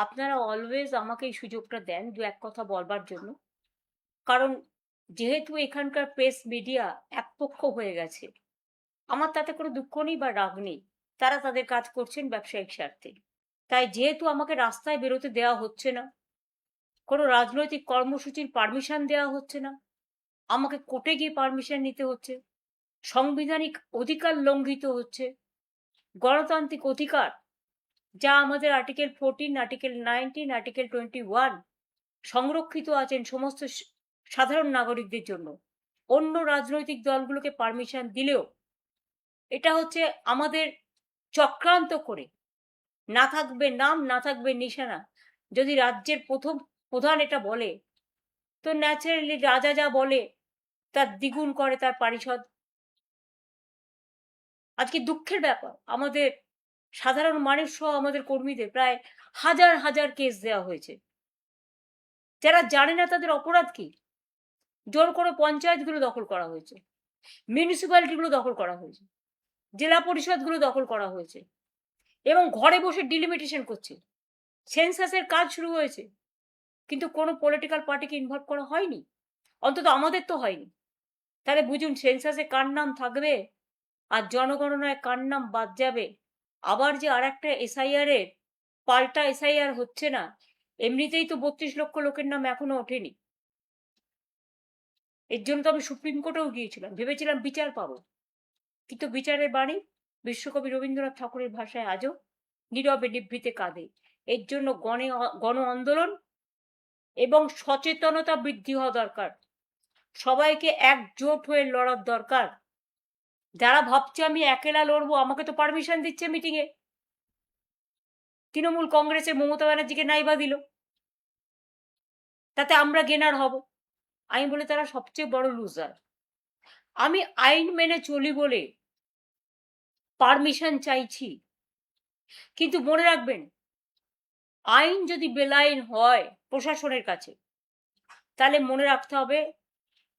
আপনারা অলওয়েজ আমাকে এই সুযোগটা দেন দু এক কথা বলবার জন্য। কারণ যেহেতু এখানকার প্রেস মিডিয়া একপক্ষ হয়ে গেছে, আমার তাতে কোনো দুঃখ নেই বা রাগ নেই। তারা তাদের কাজ করছেন ব্যবসায়িক স্বার্থে। তাই যেহেতু আমাকে রাস্তায় বেরোতে দেওয়া হচ্ছে না, কোনো রাজনৈতিক কর্মসূচির পারমিশন দেওয়া হচ্ছে না, আমাকে কোর্টে গিয়ে পারমিশন নিতে হচ্ছে, সাংবিধানিক অধিকার লঙ্ঘিত হচ্ছে, গণতান্ত্রিক অধিকার যা আমাদের আর্টিকেল 14, আর্টিকেল 19, আর্টিকেল 21 সংরক্ষিত আছেন সমস্ত সাধারণ নাগরিকদের জন্য। অন্য রাজনৈতিক দলগুলোকে পারমিশন দিলেও এটা হচ্ছে আমাদের চক্রান্ত করে, না থাকবে নাম, না থাকবে নিশানা। যদি রাজ্যের প্রথম প্রধান এটা বলে, তো ন্যাচারালি রাজা যা বলে তার দ্বিগুণ করে তার পারিষদ। আজকে দুঃখের ব্যাপার, আমাদের সাধারণ মানুষ সহ আমাদের কর্মীদের প্রায় হাজার হাজার কেস দেওয়া হয়েছে। যারা জানে না তাদের অপরাধ কি। জোর করে পঞ্চায়েতগুলো দখল করা হয়েছে, মিউনিসিপ্যালিটিগুলো দখল করা হয়েছে, জেলা পরিষদগুলো দখল করা হয়েছে এবং ঘরে বসে ডিলিমিটেশন করছে। সেন্সাসের কাজ শুরু হয়েছে, কিন্তু কোনো পলিটিক্যাল পার্টিকে ইনভলভ করা হয়নি, অন্তত আমাদের তো হয়নি। তাহলে বুঝুন সেন্সাসে কার নাম থাকবে আর জনগণনায় কার নাম বাদ যাবে। আবার যে আর একটা এসআইআর এর পাল্টা এসআইআর হচ্ছে না, এমনিতেই তো 32 লক্ষ লোকের নাম এখনো ওঠেনি। এর জন্য তো আমি সুপ্রিম কোর্টেও গিয়েছিলাম, ভেবেছিলাম বিচার পাবো, কিন্তু বিচারের বাণী বিশ্বকবি রবীন্দ্রনাথ ঠাকুরের ভাষায় আজও নীরবে নিভৃতে কাঁদে। এর জন্য গণ আন্দোলন এবং সচেতনতা বৃদ্ধি হওয়া দরকার। সবাইকে একজোট হয়ে লড়ার দরকার। যারা ভাবছে আমি একেলা লড়বো, আমাকে তো পারমিশন দিচ্ছে মিটিংয়ে, তৃণমূল কংগ্রেসের মমতা ব্যানার্জিকে নাইবা দিল, তাতে আমরা গেনার হব। আমি বলি তারা সবচেয়ে বড় লুজার। আমি আইন মেনে চলি বলে পারমিশন চাইছি, কিন্তু মনে রাখবেন আইন যদি বেলাইন হয় প্রশাসনের কাছে, তাহলে মনে রাখতে হবে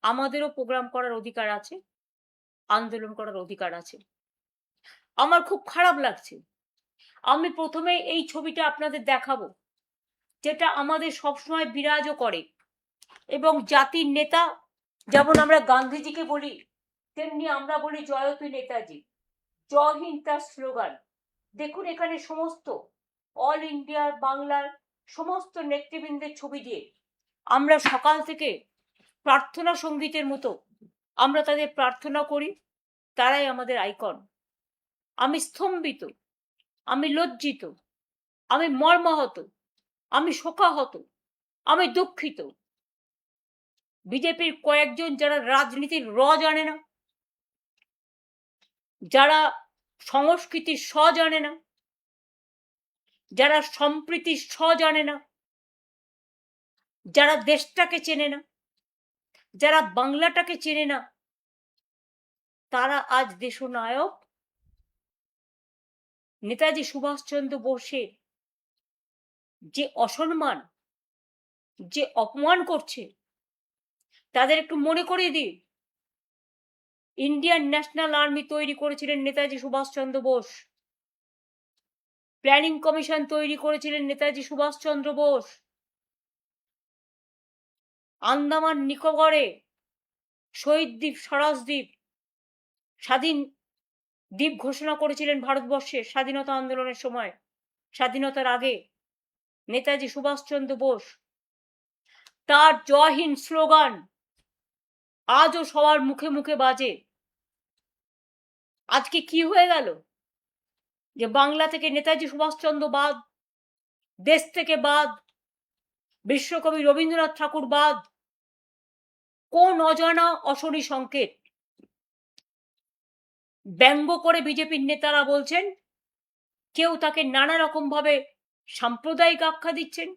আমাদেরও প্রোগ্রাম করার অধিকার আছে, আন্দোলন করার অধিকার আছে। আমার খুব খারাপ লাগছে। আমি প্রথমে এই ছবিটা আপনাদের দেখাবো, যেটা আমাদের সবসময় বিরাজও করে এবং জাতির নেতা যেমন আমরা গান্ধীজিকে বলি, তেমনি আমরা বলি জয়তু নেতাজি, জয় হিন্দ তার স্লোগান। দেখুন এখানে সমস্ত অল ইন্ডিয়ার বাংলার সমস্ত নেতৃবৃন্দের ছবি দিয়ে আমরা সকাল থেকে প্রার্থনা সঙ্গীতের মতো আমরা তাদের প্রার্থনা করি। তারাই আমাদের আইকন। আমি স্তম্ভিত, আমি লজ্জিত, আমি মর্মাহত, আমি শোকাহত, আমি দুঃখিত। বিজেপির কয়েকজন যারা রাজনীতির জানে না, যারা সংস্কৃতির জানে না, যারা সম্প্রীতির জানে না, যারা দেশটাকে চেনে না, যারা বাংলাটাকে চেনে না, তারা আজ দেশনায়ক নেতাজি সুভাষচন্দ্র বোসের যে অসম্মান, যে অপমান করছে, তাদের একটু মনে করিয়ে দিই, ইন্ডিয়ান ন্যাশনাল আর্মি তৈরি করেছিলেন নেতাজি সুভাষচন্দ্র বোস, প্ল্যানিং কমিশন তৈরি করেছিলেন নেতাজি সুভাষচন্দ্র বোস, আন্দামান নিকোবরে শহীদ দ্বীপ, স্বরাজ দ্বীপ, স্বাধীন দ্বীপ ঘোষণা করেছিলেন ভারতবর্ষের স্বাধীনতা আন্দোলনের সময়, স্বাধীনতার আগে নেতাজি সুভাষচন্দ্র বোস। তার জয় হিন্দ স্লোগান আজও সবার মুখে মুখে বাজে। আজকে কি হয়ে গেল যে বাংলা থেকে নেতাজি সুভাষচন্দ্র বাদ, দেশ থেকে বাদ, বিশ্বকবি রবীন্দ্রনাথ ঠাকুর বাদ। কোন অজানা অশনি সংকেত ব্যঙ্গ করে বিজেপির নেতারা বলছেন, কেউ তাকে নানা রকম ভাবে সাম্প্রদায়িক আখ্যা দিচ্ছেন,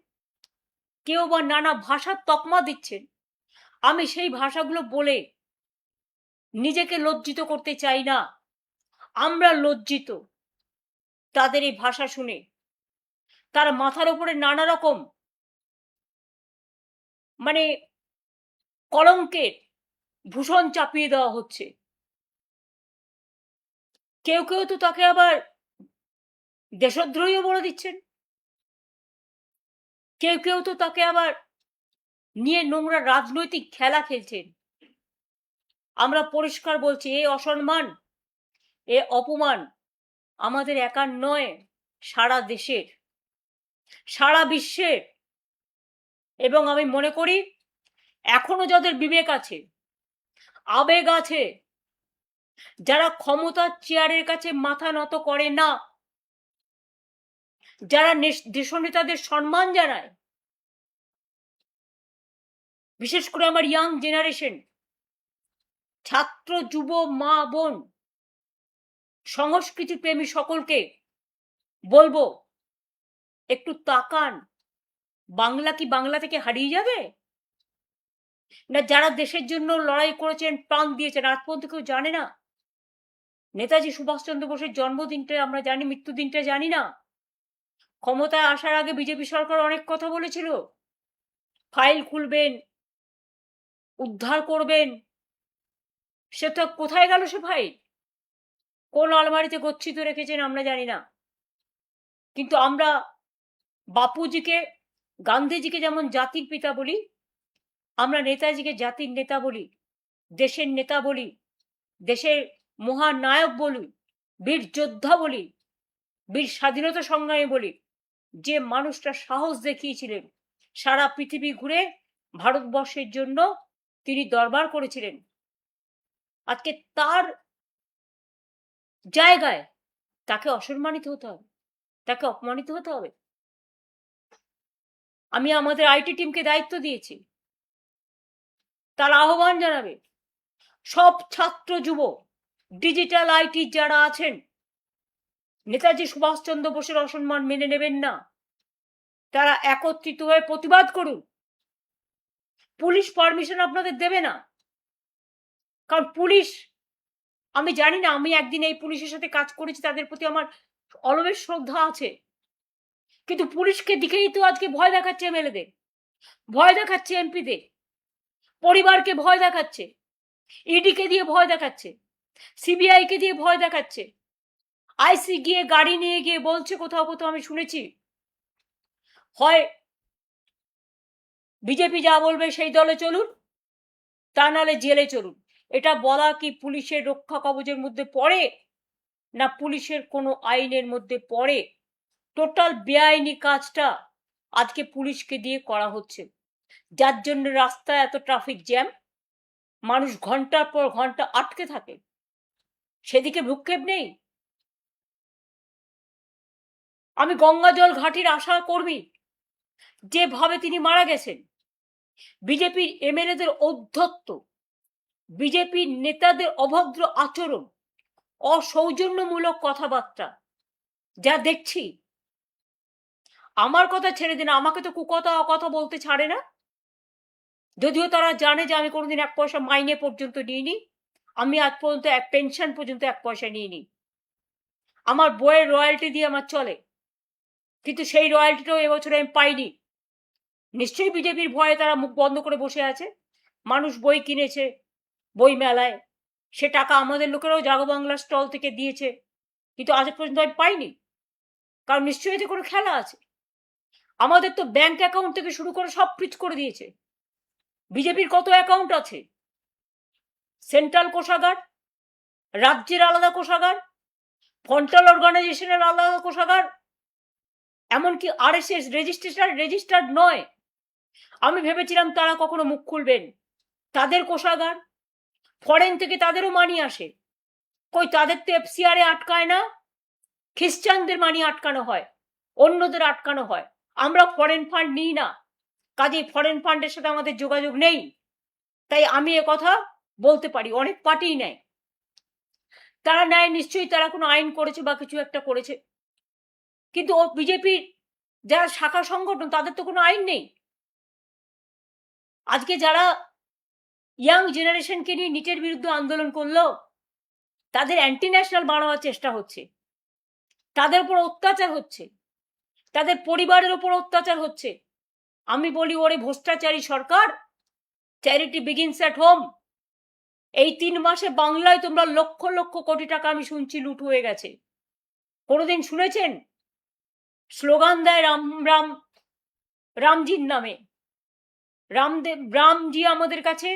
কেউ বা নানা ভাষার তকমা দিচ্ছেন। আমি সেই ভাষাগুলো বলে নিজেকে লজ্জিত করতে চাই না। আমরা লজ্জিত তাদের এই ভাষা শুনে। তার মাথার উপরে নানা রকম মানে কলঙ্কের ভূষণ চাপিয়ে দেওয়া হচ্ছে। কেউ কেউ তো তাকে আবার দেশদ্রোহীও বলে দিচ্ছেন। কেউ কেউ তো তাকে আবার নিয়ে নোংরা রাজনৈতিক খেলা খেলছেন। আমরা পরিষ্কার বলছি, এ অসম্মান, এ অপমান আমাদের একার নয়, সারা দেশের, সারা বিশ্বের। এবং আমি মনে করি এখনো যাদের বিবেক আছে, আবেগ আছে, যারা ক্ষমতার চেয়ারের কাছে মাথা নত করে না, যারা দেশনেতাদের সম্মান জানায়, বিশেষ করে আমার ইয়াং জেনারেশন, ছাত্র, যুব, মা, বোন, সংস্কৃতি প্রেমী সকলকে বলবো, একটু তাকান। বাংলা কি বাংলা থেকে হারিয়ে যাবে? না যারা দেশের জন্য লড়াই করেছেন, প্রাণ দিয়েছেন, আজ পর্যন্ত কেউ জানে না? নেতাজি সুভাষচন্দ্র বোসের জন্মদিনটা আমরা জানি, মৃত্যুদিনটা জানি না? ক্ষমতায় আসার আগে বিজেপি সরকার অনেক কথা বলেছিল, ফাইল খুলবেন, উদ্ধার করবেন। সে তো কোথায় গেল সে ফাইল? কোন আলমারিতে গচ্ছিত রেখেছেন আমরা জানি না। কিন্তু আমরা বাপুজিকে, গান্ধীজিকে যেমন জাতির পিতা বলি, আমরা নেতাজিকে জাতির নেতা বলি, দেশের নেতা বলি, দেশের মহানায়ক বলি, বীর যোদ্ধা বলি, বীর স্বাধীনতা সংগ্রামী বলি। যে মানুষটা সাহস দেখিয়েছিলেন, সারা পৃথিবী ঘুরে ভারতবর্ষের জন্য তিনি দরবার করেছিলেন, আজকে তার জায়গায় তাকে অসম্মানিত হতে হবে, তাকে অপমানিত হতে হবে? আমি আমাদের আইটি টিমকে দায়িত্ব দিয়েছি, তারা আহ্বান জানাবে সব ছাত্র, যুব, ডিজিটাল আইটি যারা আছেন, নেতাজি সুভাষচন্দ্র বোসের অসম্মান মেনে নেবেন না, তারা একত্রিত হয়ে প্রতিবাদ করুন। পুলিশ পারমিশন আপনাদের দেবে না, কারণ পুলিশ, আমি জানি না, আমি একদিন এই পুলিশের সাথে কাজ করেছি, তাদের প্রতি আমার অলবেশ শ্রদ্ধা আছে, কিন্তু পুলিশকে দিকেই তো আজকে ভয় দেখাচ্ছে এমএলএদের, ভয় দেখাচ্ছে এমপিদের, পরিবারকে ভয় দেখাচ্ছে, ইডিকে দিয়ে ভয় দেখাচ্ছে, সিবিআইকে দিয়ে ভয় দেখাচ্ছে, আইসি গিয়ে গাড়ি নিয়ে গিয়ে বলছে, কোথাও কোথাও আমি শুনেছি, হয় বিজেপি যা বলবে সেই দলে চলুন, তা নাহলে জেলে চলুন। এটা বলা কি পুলিশের রক্ষা কবচের মধ্যে পড়ে, না পুলিশের কোনো আইনের মধ্যে পড়ে? টোটাল বেআইনি কাজটা আজকে পুলিশকে দিয়ে করা হচ্ছে, যার জন্য রাস্তায় এত ট্রাফিক জ্যাম, মানুষ ঘন্টার পর ঘন্টা আটকে থাকে, সেদিকে ভ্রুক্ষেপ নেই। আমি গঙ্গাজল ঘাটির আশা কর্মী, যেভাবে তিনি মারা গেছেন, বিজেপির এমএলএদের ঔদ্ধত্য, বিজেপির নেতাদের অভদ্র আচরণ, অসৌজন্যমূলক কথাবার্তা যা দেখছি, আমার কথা ছেড়ে দিন, আমাকে তো কুকথা অকথা বলতে ছাড়ে না। যদিও তারা জানে যে আমি কোনোদিন 1 পয়সা মাইনে পর্যন্ত নিইনি, আমি আজ পর্যন্ত এক পেনশন পর্যন্ত 1 পয়সা নিইনি, আমার বইয়ের রয়্যালটি দিয়ে আমার চলে, কিন্তু সেই রয়্যালটিটাও এবছরে আমি পাইনি। নিশ্চয়ই বিজেপির ভয়ে তারা মুখ বন্ধ করে বসে আছে। মানুষ বই কিনেছে বই মেলায়, সে টাকা আমাদের লোকেরাও জাগো বাংলা স্টল থেকে দিয়েছে, কিন্তু আজ পর্যন্ত আমি পাইনি, কারণ নিশ্চয়ই এতে কোনো খেলা আছে। আমাদের তো ব্যাংক অ্যাকাউন্ট থেকে শুরু করে সব ফ্রিজ করে দিয়েছে। বিজেপির কত অ্যাকাউন্ট আছে? সেন্ট্রাল কোষাগার, রাজ্যের আলাদা কোষাগার, ফন্টাল অর্গানাইজেশনের আলাদা কোষাগার, এমনকি আরএসএস রেজিস্টার্ড নয়। আমি ভেবেছিলাম তারা কখনো মুখ খুলবেন, তাদের কোষাগার, ফরেন থেকে তাদেরও মানি আসে, কই তাদের তো এফসিআর এ আটকায় না, খ্রিস্টানদের মানি আটকানো হয়, অন্যদের আটকানো হয়, আমরা ফরেন ফান্ড নিই না, কাজেই ফরেন ফান্ডের সাথে আমাদের যোগাযোগ নেই। তাই আমি কথা বলতে পারি, অনেক পার্টিই নেয়, তারা নেয় নিশ্চয়ই, তারা কোনো আইন করেছে বা কিছু একটা করেছে, কিন্তু ও বিজেপির যারা শাখা সংগঠন তাদের তো কোনো আইন নেই। আজকে যারা ইয়াং জেনারেশনকে নিয়ে নিটের বিরুদ্ধে আন্দোলন করলো, তাদের অ্যান্টি ন্যাশনাল বানানোর চেষ্টা হচ্ছে, তাদের উপর অত্যাচার হচ্ছে, তাদের পরিবারের উপর অত্যাচার হচ্ছে। আমি বলি, ওরে ভ্রষ্টাচারী সরকার, চ্যারিটি বিগিনস অ্যাট হোম। এই 3 মাসে বাংলায় তোমরা লক্ষ লক্ষ কোটি টাকা আমি শুনছি লুট হয়ে গেছে। কোনোদিন শুনেছেন স্লোগান দেয় রাম রাম, রামজির নামে। রামজি আমাদের কাছে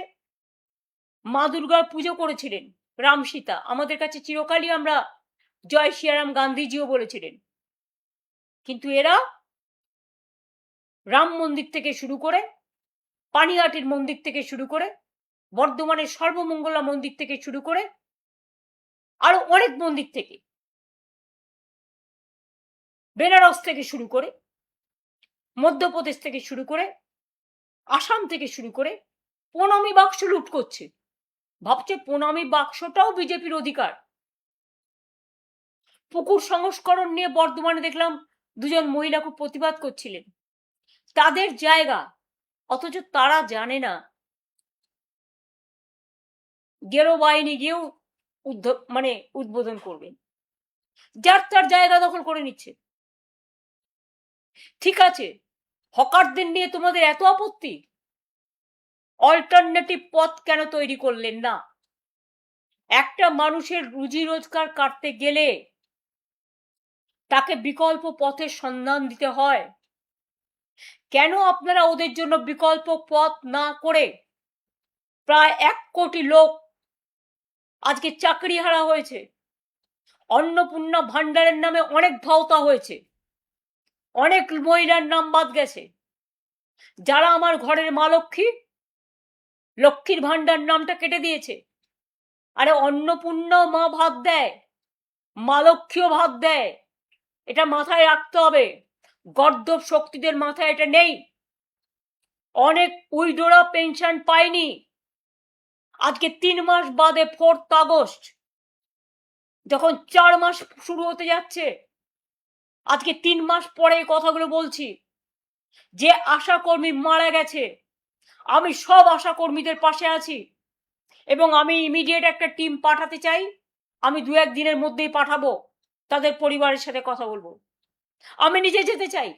মা দুর্গার পুজো করেছিলেন, রাম সীতা আমাদের কাছে চিরকালই আমরা জয় শ্রীরাম গান্ধীজিও বলেছিলেন। কিন্তু এরা রাম মন্দির থেকে শুরু করে, পানিহাটির মন্দির থেকে শুরু করে, বর্ধমানের সর্বমঙ্গলা মন্দির থেকে শুরু করে, আরো অনেক মন্দির থেকে, বেনারস থেকে শুরু করে, মধ্যপ্রদেশ থেকে শুরু করে, আসাম থেকে শুরু করে প্রণামী বাক্স লুট করছে। ভাবছে প্রণামী বাক্সটাও বিজেপির অধিকার। পুকুর সংস্করণ নিয়ে বর্ধমানে দেখলাম দুজন মহিলা খুব প্রতিবাদ করছিলেন, তাদের জায়গা, অথচ তারা জানে না গেরো বাহিনী গিয়েও উদ্বোধন করবেন। যার তার জায়গা দখল করে নিচ্ছে। ঠিক আছে, হকারদের নিয়ে তোমাদের এত আপত্তি, অল্টারনেটিভ পথ কেন তৈরি করলেন না? একটা মানুষের রুজি রোজগার কাটতে গেলে তাকে বিকল্প পথের সন্ধান দিতে হয়। কেন আপনারা ওদের জন্য বিকল্প পথ না করে প্রায় 1 কোটি লোক আজকে চাকরি হারা হয়েছে, অন্নপূর্ণা ভান্ডারের নামে অনেক ভাওতা হয়েছে, অনেক মহিলার নাম বাদ গেছে। যারা আমার ঘরের মা লক্ষ্মী, লক্ষ্মীর ভান্ডার নামটা কেটে দিয়েছে। আরে অন্নপূর্ণা মা ভাত দেয়, মা লক্ষ্মীও ভাত দেয়, এটা মাথায় রাখতে হবে। গর্দভ শক্তিদের মাথায় এটা নেই। অনেক উইডোরা পেনশন পায়নি। আজকে 3 মাস বাদে 4 আগস্ট, যখন 4 মাস শুরু হতে যাচ্ছে, আজকে 3 মাস পরে এই কথাগুলো বলছি। যে আশাকর্মী মারা গেছে, আমি সব আশাকর্মীদের পাশে আছি এবং আমি ইমিডিয়েট একটা টিম পাঠাতে চাই। আমি 2-1 দিনের মধ্যেই পাঠাবো, তাদের পরিবারের সাথে কথা বলবো। আমি নিজে যেতে চাই,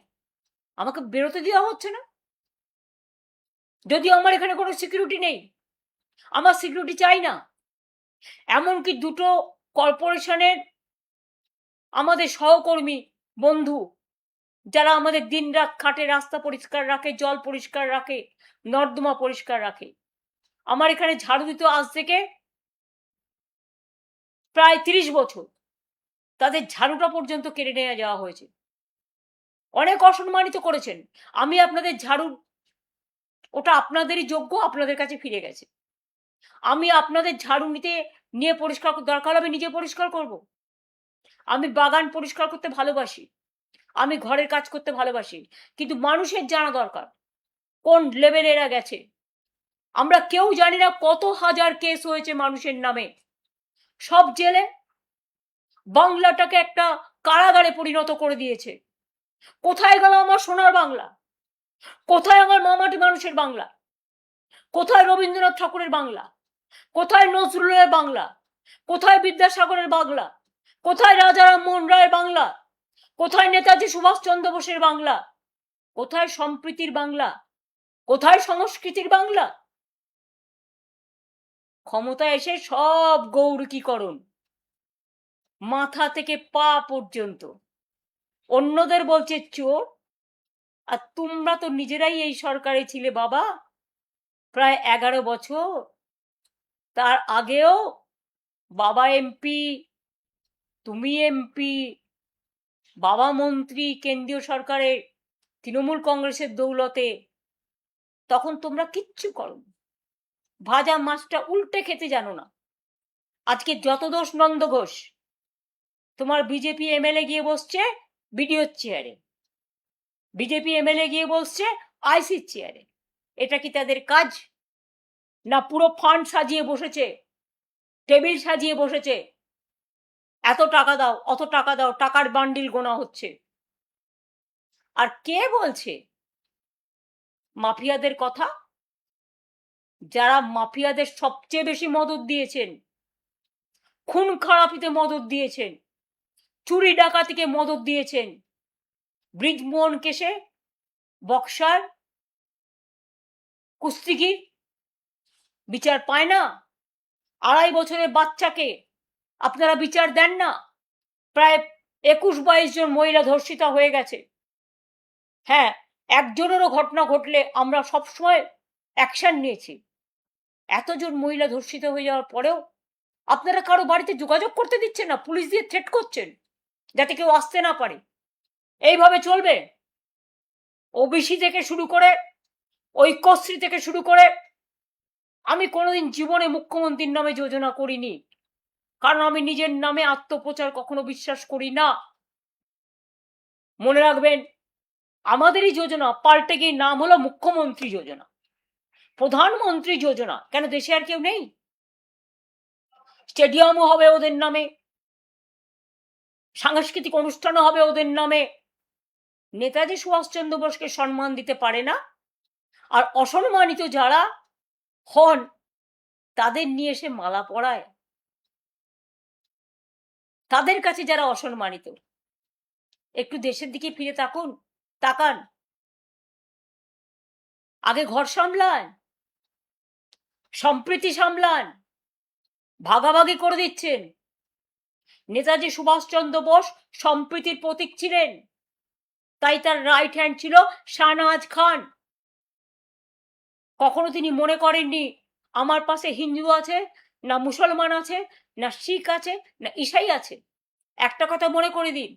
আমাকে বেরোতে দেওয়া হচ্ছে না। যদিও আমার এখানে কোনো সিকিউরিটি নেই, আমার সিকিউরিটি চাই না। এমনকি 2টো কর্পোরেশনের আমাদের সহকর্মী বন্ধু, যারা আমাদের দিনরাত খাটে, রাস্তা পরিষ্কার রাখে, জল পরিষ্কার রাখে, নর্দমা পরিষ্কার রাখে, আমার এখানে ঝাড়ু দিতে আজ থেকে প্রায় 30 বছর, তাদের ঝাড়ুটা পর্যন্ত কেড়ে নিয়ে যাওয়া হয়েছে। অনেক অসম্মানিত করেছেন। আমি আপনাদের ঝাড়ু, ওটা আপনাদেরই যোগ্য, আপনাদের কাছে ফিরে গেছে। আমি আপনাদের ঝাড়ু নিয়ে পরিষ্কার, দরকার হবে নিজে পরিষ্কার করব। আমি বাগান পরিষ্কার করতে ভালোবাসি, আমি ঘরের কাজ করতে ভালোবাসি, কিন্তু মানুষের জানা দরকার কোন লেভেলে এরা গেছে। আমরা কেউ জানি না কত হাজার কেস হয়েছে মানুষের নামে, সব জেলে। বাংলাটাকে একটা কারাগারে পরিণত করে দিয়েছে। কোথায় গেল আমার সোনার বাংলা? কোথায় আমার মামাটি মানুষের বাংলা? কোথায় রবীন্দ্রনাথ ঠাকুরের বাংলা? কোথায় নজরুলের বাংলা? কোথায় বিদ্যাসাগরের বাংলা? কোথায় রাজা রামমোহন রায়ের বাংলা? কোথায় নেতাজি সুভাষচন্দ্র বোসের বাংলা? কোথায় সম্প্রীতির বাংলা? কোথায় সংস্কৃতির বাংলা? ক্ষমতায় এসে সব গৌরকীকরণ, মাথা থেকে পা পর্যন্ত। অন্যদের বলছে চোর, আর তোমরা তো নিজেরাই এই সরকারে ছিলে বাবা প্রায় 11 বছর। তার আগেও বাবা এমপি, তুমি এমপি, বাবা মন্ত্রী কেন্দ্রীয় সরকারে তৃণমূল কংগ্রেসের দৌলতে, তখন তোমরা কিচ্ছু করো, ভাজা মাছটা উল্টে খেতে জানো না। আজকে যত দোষ নন্দ ঘোষ, তোমার বিজেপি এমএলএ গিয়ে বসছে বিডিওর চেয়ারে, বিজেপি এমএলএ গিয়ে বসছে আইসির চেয়ারে। এটা কি তাদের কাজ? না পুরো ফান্ড সাজিয়ে বসেছে, টেবিল সাজিয়ে বসেছে, এত টাকা দাও, অত টাকা দাও, টাকার বান্ডিল গোনা হচ্ছে। আর কে বলছে মাফিয়াদের কথা? যারা মাফিয়াদের সবচেয়ে বেশি মদত দিয়েছেন, খুন খারাপিতে মদত দিয়েছেন, চুরি ডাকাতিকে মদত দিয়েছেন, ব্রিজমোহন কেসে বক্সার, কুস্তিগির বিচার পায় না। 2.5 বছরের বাচ্চাকে আপনারা বিচার দেন না। প্রায় 21-22 জন মহিলা ধর্ষিতা হয়ে গেছে। হ্যাঁ, একজনেরও ঘটনা ঘটলে আমরা সবসময় অ্যাকশন নিয়েছি। এতজন মহিলা ধর্ষিত হয়ে যাওয়ার পরেও আপনারা কারো বাড়িতে যোগাযোগ করতে দিচ্ছেন না, পুলিশ দিয়ে থ্রেট করছেন যাতে কেউ আসতে না পারে। এইভাবে চলবে? ওবিসি থেকে শুরু করে, ঐক্যশ্রী থেকে শুরু করে, আমি কোনোদিন জীবনে মুখ্যমন্ত্রীর নামে যোজনা করিনি, কারণ আমি নিজের নামে আত্মপ্রচার কখনো বিশ্বাস করি না। মনে রাখবেন, আমাদেরই যোজনা পাল্টে গিয়ে নাম হলো মুখ্যমন্ত্রী যোজনা, প্রধানমন্ত্রী যোজনা। কেন দেশে আর কেউ নেই? স্টেডিয়ামও হবে ওদের নামে, সাংস্কৃতিক অনুষ্ঠানও হবে ওদের নামে। নেতাজি সুভাষচন্দ্র বোসকে সম্মান দিতে পারে না, আর অসম্মানিত যারা হন তাদের নিয়ে এসে মালা পরায়। তাদের কাছে যারা অসম্মানিত, একটু দেশের দিকে ফিরে তাকান। আগে ঘর সামলান, সম্প্রীতি সামলান। ভাগাভাগি করে দিচ্ছেন। নেতাজি সুভাষচন্দ্র বোস সম্প্রীতির প্রতীক ছিলেন, তাই তার রাইট হ্যান্ড ছিল শাহনওয়াজ খান। কখনো তিনি মনে করেননি আমার পাশে হিন্দু আছে, না মুসলমান আছে, না শিখ আছে, না ঈসাই আছে। একটা কথা মনে করে দিন,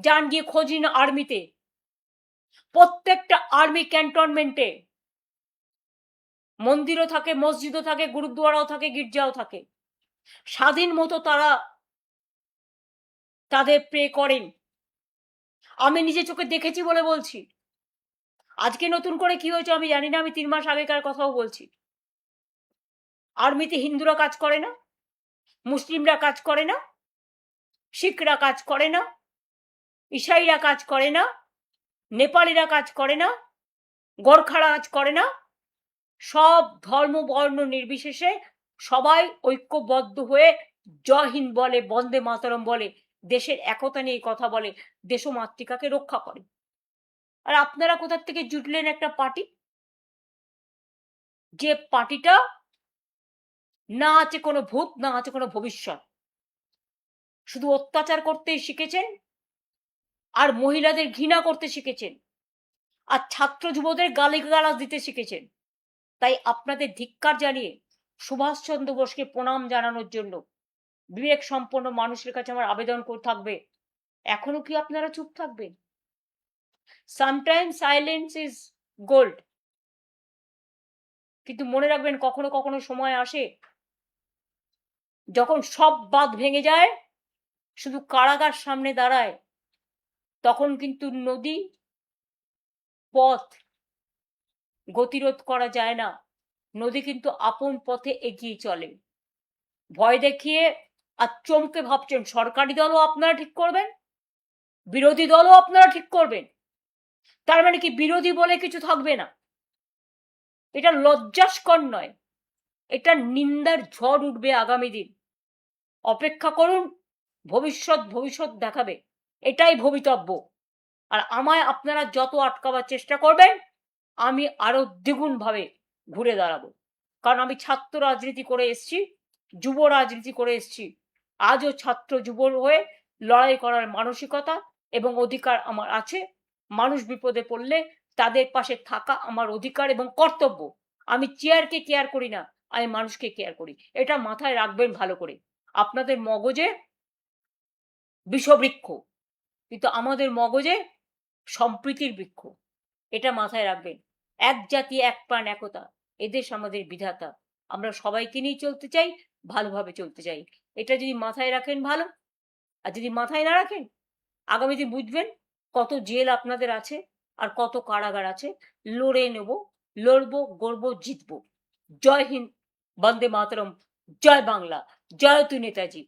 যান গিয়ে খোঁজ নিন আর্মিতে, প্রত্যেকটা আর্মি ক্যান্টনমেন্টে মন্দিরও থাকে, মসজিদও থাকে, গুরুদ্বারাও থাকে, গির্জাও থাকে। স্বাধীন মতো তারা তাদের প্রে করেন। আমি নিজে চোখে দেখেছি বলে বলছি। আজকে নতুন করে কি হয়েছে আমি জানি না, আমি 3 মাস আগেকার কথাও বলছি। আর্মিতে হিন্দুরা কাজ করে না, মুসলিমরা কাজ করে না, শিখরা কাজ করে না, ঈসাইরা কাজ করে না, নেপালিরা কাজ করে না, গোর্খারা কাজ করে না। সব ধর্ম বর্ণ নির্বিশেষে সবাই ঐক্যবদ্ধ হয়ে জয় হিন্দ বলে, বন্দে মাতরম বলে, দেশের একতা নিয়ে কথা বলে, দেশ ও মাতৃকাকে রক্ষা করে। আর আপনারা কোথা থেকে জুটলেন একটা পার্টি, যে পার্টিটা না আছে কোনো ভূত, না আছে কোনো ভবিষ্যৎ, শুধু অত্যাচার করতেই শিখেছেন, আর মহিলাদের ঘৃণা করতে শিখেছেন, আর ছাত্র যুবদের গালিগালাজ দিতে শিখেছেন। তাই আপনাদের ধিক্কার জানিয়ে সুভাষচন্দ্র বোসকে প্রণাম জানানোর জন্য বিবেক সম্পন্ন মানুষের কাছে আমার আবেদন করে থাকবে, এখনো কি আপনারা চুপ থাকবেন? Sometimes silence is gold. কিন্তু মনে রাখবেন, কখনো কখনো সময় আসে যখন সব বাঁধ ভেঙে যায়, শুধু কারাগার সামনে দাঁড়ায়, তখন কিন্তু নদী পথ গতিরোধ করা যায় না। নদী কিন্তু আপন পথে এগিয়ে চলে। ভয় দেখিয়ে আর চমকে ভাবছেন সরকারি দলও আপনারা ঠিক করবেন, বিরোধী দলও আপনারা ঠিক করবেন, তার মানে কি বিরোধী বলে কিছু থাকবে না? এটা লজ্জাস্কর নয়, এটা নিন্দার ঝড় উঠবে আগামী দিন। অপেক্ষা করুন, ভবিষ্যৎ দেখাবে, এটাই ভবিতব্য। আর আমায় আপনারা যত আটকাবার চেষ্টা করবেন, আমি আরো দ্বিগুণ ভাবে ঘুরে দাঁড়াবো। কারণ আমি ছাত্র রাজনীতি করে এসছি, যুব রাজনীতি করে এসছি। আজও ছাত্র যুব হয়ে লড়াই করার মানসিকতা এবং অধিকার আমার আছে। মানুষ বিপদে পড়লে তাদের পাশে থাকা আমার অধিকার এবং কর্তব্য। আমি চেয়ারকে কেয়ার করি না, আমি মানুষকে কেয়ার করি। এটা মাথায় রাখবেন ভালো করে। আপনাদের মগজে বিষবৃক্ষ, কিন্তু আমাদের মগজে সম্প্রীতির বৃক্ষ। এটা মাথায় রাখবেন। এক জাতি, এক প্রাণ, একতা, এদেশ আমাদের বিধাতা। আমরা সবাইকে নিয়ে চলতে চাই, ভালোভাবে চলতে চাই। এটা যদি মাথায় রাখেন ভালো, আর যদি মাথায় না রাখেন, আগামী দিন বুঝবেন কত জেল আপনাদের আছে আর কত কারাগার আছে। লড়ে নেব, লড়বো, গড়বো, জিতবো। জয় হিন্দ, বন্দে মাতরম, জয় বাংলা, জয় তু নেতাজি।